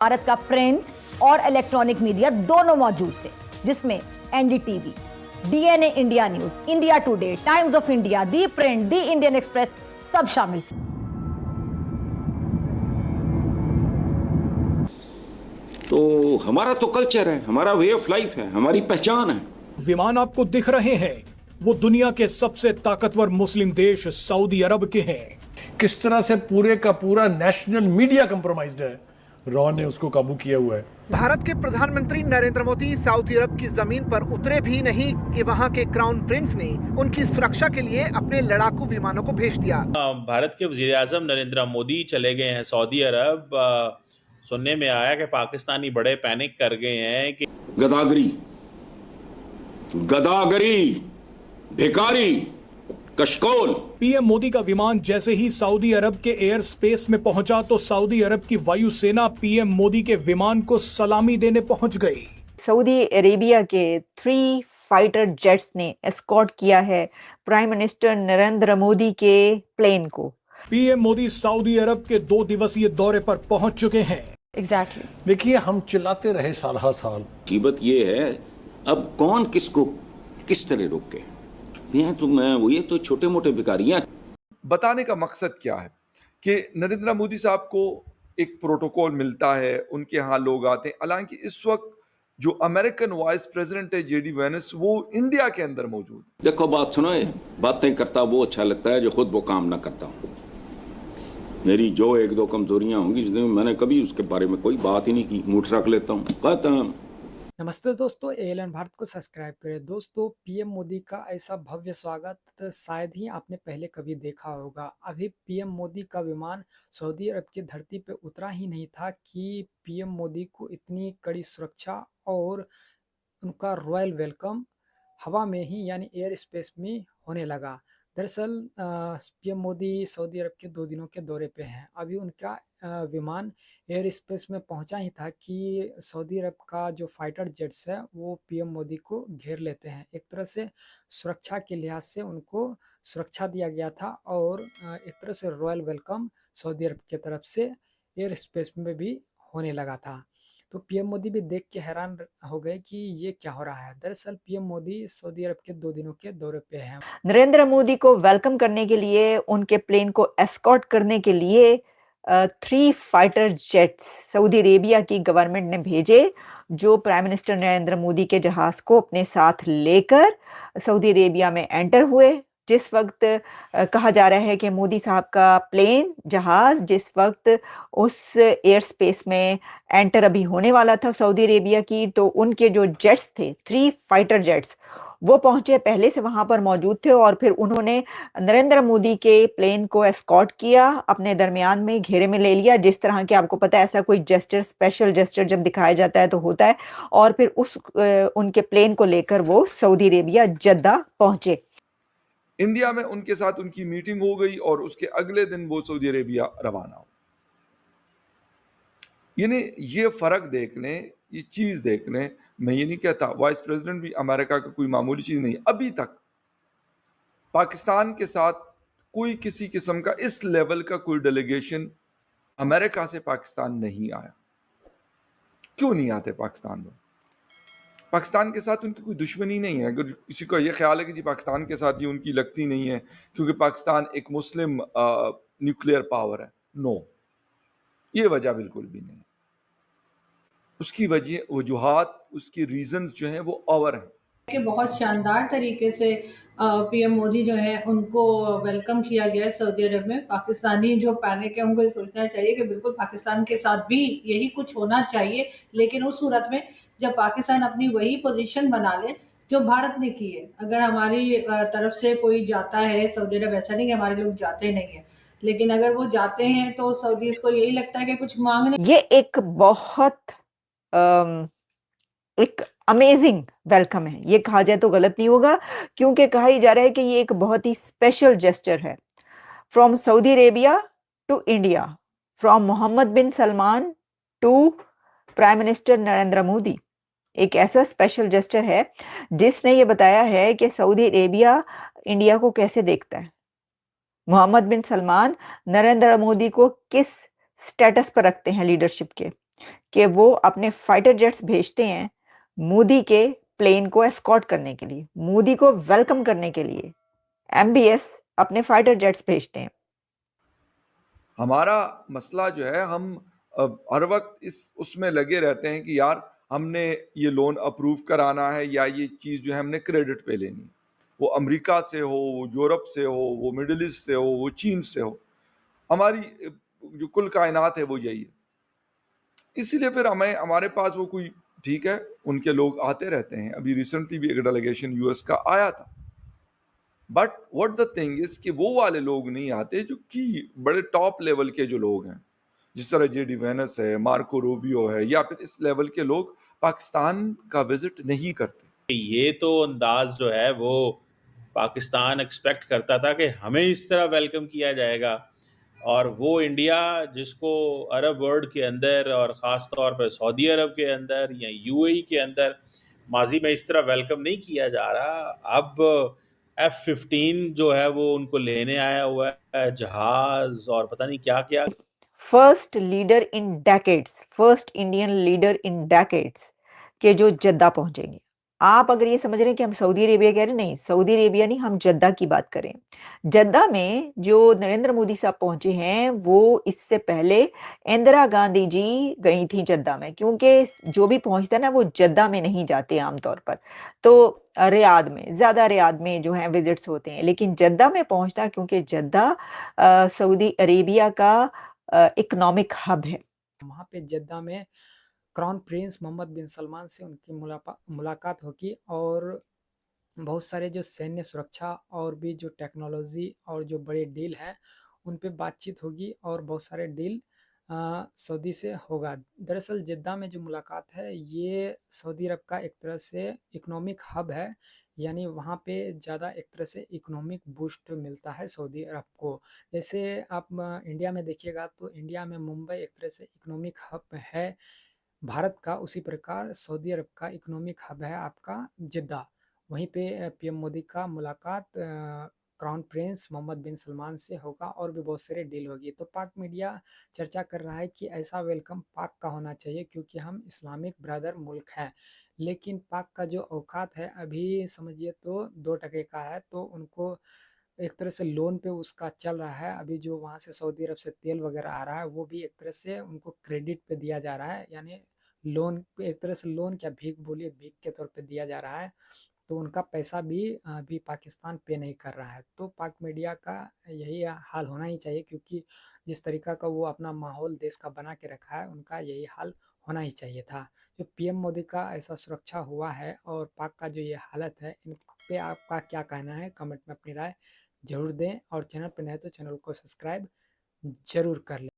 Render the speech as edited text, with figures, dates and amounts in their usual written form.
भारत का प्रिंट और electronic media दोनों मौजूद थे, जिसमें NDTV, DNA India news, India today, times of India, the print, the Indian express सब शामिल। तो हमारा तो कल्चर है, हमारा वे ऑफ लाइफ है, हमारी पहचान है। विमान आपको दिख रहे हैं, वो दुनिया के सबसे ताकतवर मुस्लिम देश सऊदी अरब के हैं। किस तरह से पूरे का पूरा नेशनल मीडिया कंप्रोमाइज्ड है, रॉ ने उसको काबू किया हुआ है। भारत के प्रधानमंत्री नरेंद्र मोदी सऊदी अरब की जमीन पर उतरे भी नहीं कि वहां के क्राउन प्रिंस ने उनकी सुरक्षा के लिए अपने लड़ाकू विमानों को भेज दिया। भारत के वज़ीर-ए-आज़म नरेंद्र मोदी चले गए हैं सऊदी अरब। सुनने में आया कि पाकिस्तानी बड़े पैनिक कर गए हैं कि गदागरी, भिखारी, कशकोल। पीएम मोदी का विमान जैसे ही सऊदी अरब के एयर स्पेस में पहुंचा तो सऊदी अरब की वायुसेना पीएम मोदी के विमान को सलामी देने पहुंच गई। सऊदी अरेबिया के 3 फाइटर जेट्स ने एस्कॉर्ट किया है प्राइम मिनिस्टर नरेंद्र मोदी के प्लेन को। पीएम मोदी सऊदी अरब के 2 दिवसीय दौरे पर पहुंच चुके हैं। एग्जैक्टली। देखिए, हम चिल्लाते रहे साल साल। कीमत ये है, अब कौन किसको किस तरह रोके। ये तो छोटे मोटे भिखारी हैं। बताने का मकसद क्या है कि नरेंद्र मोदी साहब को एक प्रोटोकॉल मिलता है, उनके यहाँ लोग आते हैं। हालांकि इस वक्त जो अमेरिकन वाइस प्रेसिडेंट है जेडी वेंस, वो इंडिया के अंदर मौजूद। देखो, बात सुनो, बातें करता वो अच्छा लगता है जो खुद वो काम ना करता हूँ। मेरी जो 1-2 कमजोरियां होंगी, जिसमें मैंने कभी उसके बारे में कोई बात ही नहीं की, मुठ रख लेता हूँ, कहता हूँ। नमस्ते दोस्तों, एएलएन भारत को सब्सक्राइब करें। दोस्तों, पीएम मोदी का ऐसा भव्य स्वागत शायद ही आपने पहले कभी देखा होगा। अभी पीएम मोदी का विमान सऊदी अरब की धरती पे उतरा ही नहीं था कि पीएम मोदी को इतनी कड़ी सुरक्षा और उनका रॉयल वेलकम हवा में ही यानी एयर स्पेस में होने लगा। दरअसल पीएम मोदी सऊदी अरब के 2 दिनों के दौरे पे हैं। अभी उनका विमान एयर स्पेस में पहुंचा ही था कि सऊदी अरब का जो फाइटर जेट्स है वो पीएम मोदी को घेर लेते हैं। एक तरह से सुरक्षा के लिहाज से उनको सुरक्षा दिया गया था और एक तरह से रॉयल वेलकम सऊदी अरब की तरफ से एयर स्पेस में भी होने लगा था। तो पीएम मोदी भी देख के हैरान हो गए कि ये क्या हो रहा है। दरअसल पीएम मोदी सऊदी अरब के 2 दिनों के दौरे पे हैं। नरेंद्र मोदी को वेलकम करने के लिए, उनके प्लेन को एस्कॉर्ट करने के लिए 3 फाइटर जेट्स सऊदी अरेबिया की गवर्नमेंट ने भेजे, जो प्राइम मिनिस्टर नरेंद्र मोदी के जहाज को अपने साथ लेकर सऊदी अरेबिया में एंटर हुए। जिस वक्त कहा जा रहा है कि मोदी साहब का प्लेन जहाज जिस वक्त उस एयर स्पेस में एंटर अभी होने वाला था सऊदी अरेबिया की, तो उनके जो जेट्स थे 3 फाइटर जेट्स वो पहुंचे, पहले से वहां पर मौजूद थे और फिर उन्होंने नरेंद्र मोदी के प्लेन को एस्कॉर्ट किया, अपने दरमियान में घेरे में ले लिया। जिस तरह के आपको पता है, ऐसा कोई जेस्चर, स्पेशल जेस्चर जब दिखाया जाता है तो होता है। और फिर उनके प्लेन को लेकर वो सऊदी अरेबिया जद्दा पहुंचे। इंडिया में उनके साथ उनकी मीटिंग हो गई और उसके अगले दिन वो सऊदी अरेबिया रवाना हो। यानी ये फर्क देख लें, ये चीज देख लें। मैं ये नहीं कहता वाइस प्रेसिडेंट भी अमेरिका का कोई मामूली चीज नहीं। अभी तक पाकिस्तान के साथ कोई किसी किस्म का इस लेवल का कोई डेलीगेशन अमेरिका से पाकिस्तान नहीं आया। क्यों नहीं आते पाकिस्तान में? पाकिस्तान के साथ उनकी कोई दुश्मनी नहीं है। अगर किसी को ये ख्याल है कि जी पाकिस्तान के साथ ये उनकी लगती नहीं है क्योंकि पाकिस्तान एक मुस्लिम न्यूक्लियर पावर है, नो, ये वजह बिल्कुल भी नहीं। उसकी वजह, वजूहात, उसकी रीजंस जो हैं वो और हैं कि बहुत शानदार तरीके से पीएम मोदी जो है उनको वेलकम किया गया है सऊदी अरब में। पाकिस्तानी जो पैनिक है उनको सोचना चाहिए कि बिल्कुल पाकिस्तान के साथ भी यही कुछ होना चाहिए, लेकिन उस सूरत में जब पाकिस्तान अपनी वही पोजीशन बना ले जो भारत ने की है। अगर हमारी तरफ से कोई जाता है सऊदी अरब, ऐसा नहीं कि हमारे लोग जाते नहीं है, लेकिन अगर वो जाते हैं तो सऊदीज को यही लगता है कि कुछ मांगने। ये एक बहुत एक अमेजिंग वेलकम है, ये कहा जाए तो गलत नहीं होगा, क्योंकि कहा ही जा रहा है कि ये एक बहुत ही स्पेशल जेस्चर है from Saudi Arabia to India, from Mohammed bin Salman to prime minister Narendra Modi. एक ऐसा स्पेशल जेस्चर है जिसने ये बताया है कि सऊदी अरेबिया इंडिया को कैसे देखता है, मोहम्मद बिन सलमान नरेंद्र मोदी को किस स्टेटस पर रखते हैं लीडरशिप के। कि वो अपने फाइटर जेट्स भेजते हैं मोदी के प्लेन को एस्कॉर्ट करने के लिए, मोदी को वेलकम करने के लिए एमबीएस अपने फाइटर जेट्स भेजते हैं। हमारा मसला जो है, हम हर वक्त इस उसमें लगे रहते हैं कि यार हमने ये लोन अप्रूव कराना है या ये चीज़ जो है हमने क्रेडिट पे लेनी है। वो अमेरिका से हो, वो यूरोप से हो, वो मिडिल ईस्ट से हो, वो चीन से हो, हमारी जो कुल कायनात है वो यही है। इसीलिए फिर हमारे पास वो कोई, ठीक है, उनके लोग आते रहते हैं। अभी रिसेंटली भी एक डेलीगेशन यूएस का आया था, but what the thing is कि वो वाले लोग नहीं आते जो कि बड़े टॉप लेवल के जो लोग हैं, जिस तरह जेडी वेनस है, मार्को रूबियो है, या फिर इस लेवल के लोग पाकिस्तान का विजिट नहीं करते। ये तो अंदाज जो है वो पाकिस्तान एक्सपेक्ट करता था कि हमें इस तरह वेलकम किया जाएगा, और वो इंडिया जिसको अरब वर्ल्ड के अंदर और ख़ास तौर पर सऊदी अरब के अंदर या यूएई के अंदर माजी में इस तरह वेलकम नहीं किया जा रहा, अब F-15 जो है वो उनको लेने आया हुआ है, जहाज और पता नहीं क्या क्या। First leader in decades, first Indian leader in decades के जो जद्दा पहुंचेंगे। आप अगर ये समझ रहे हैं कि हम सऊदी अरेबिया कह रहे हैं, नहीं, सऊदी अरेबिया नहीं, हम जद्दा की बात करें। जद्दा में जो नरेंद्र मोदी साहब पहुंचे हैं, वो इससे पहले इंदिरा गांधी जी गई थी जद्दा में, क्योंकि जो भी पहुंचता है ना वो जद्दा में नहीं जाते आमतौर पर, तो रियाद में, ज्यादा रियाद में जो है विजिट्स होते हैं, लेकिन जद्दा में पहुंचना, क्योंकि जद्दा सऊदी अरेबिया का इकोनॉमिक हब है। वहाँ पे जद्दा में crown Prince Mohammad bin Salman से उनकी मुलाकात होगी, और बहुत सारे जो सैन्य सुरक्षा और भी जो टेक्नोलॉजी और जो बड़े डील हैं उन पे बातचीत होगी, और बहुत सारे डील सऊदी से होगा। दरअसल जद्दा में जो मुलाकात है ये सऊदी अरब का एक तरह से इकोनॉमिक हब है, यानी वहाँ पे ज़्यादा एक तरह से इकोनॉमिक बूस्ट मिलता है सऊदी अरब को। जैसे आप इंडिया में देखिएगा तो इंडिया में मुंबई एक तरह से इकोनॉमिक हब है भारत का, उसी प्रकार सऊदी अरब का इकोनॉमिक हब है आपका जद्दा। वहीं पे पीएम मोदी का मुलाकात crown Prince Mohammad bin Salman से होगा, और भी बहुत सारे डील होगी। तो पाक मीडिया चर्चा कर रहा है कि ऐसा वेलकम पाक का होना चाहिए, क्योंकि हम इस्लामिक ब्रदर मुल्क हैं, लेकिन पाक का जो औकात है अभी समझिए तो 2% का है, तो उनको एक तरह से लोन पे उसका चल रहा है। अभी जो वहाँ से सऊदी अरब से तेल वगैरह आ रहा है वो भी एक तरह से उनको क्रेडिट पे दिया जा रहा है, यानी लोन पे, एक तरह से लोन क्या, भीख बोलिए, भीख के तौर पे दिया जा रहा है, तो उनका पैसा भी अभी पाकिस्तान पे नहीं कर रहा है। तो पाक मीडिया का यही हाल होना ही चाहिए, क्योंकि जिस तरीका का वो अपना माहौल देश का बना के रखा है, उनका यही हाल होना ही चाहिए था। जो पीएम मोदी का ऐसा सुरक्षा हुआ है और पाक का जो ये हालत है, इन पे आपका क्या कहना है, कमेंट में अपनी राय जरूर दें, और चैनल पर नए तो चैनल को सब्सक्राइब जरूर कर लें।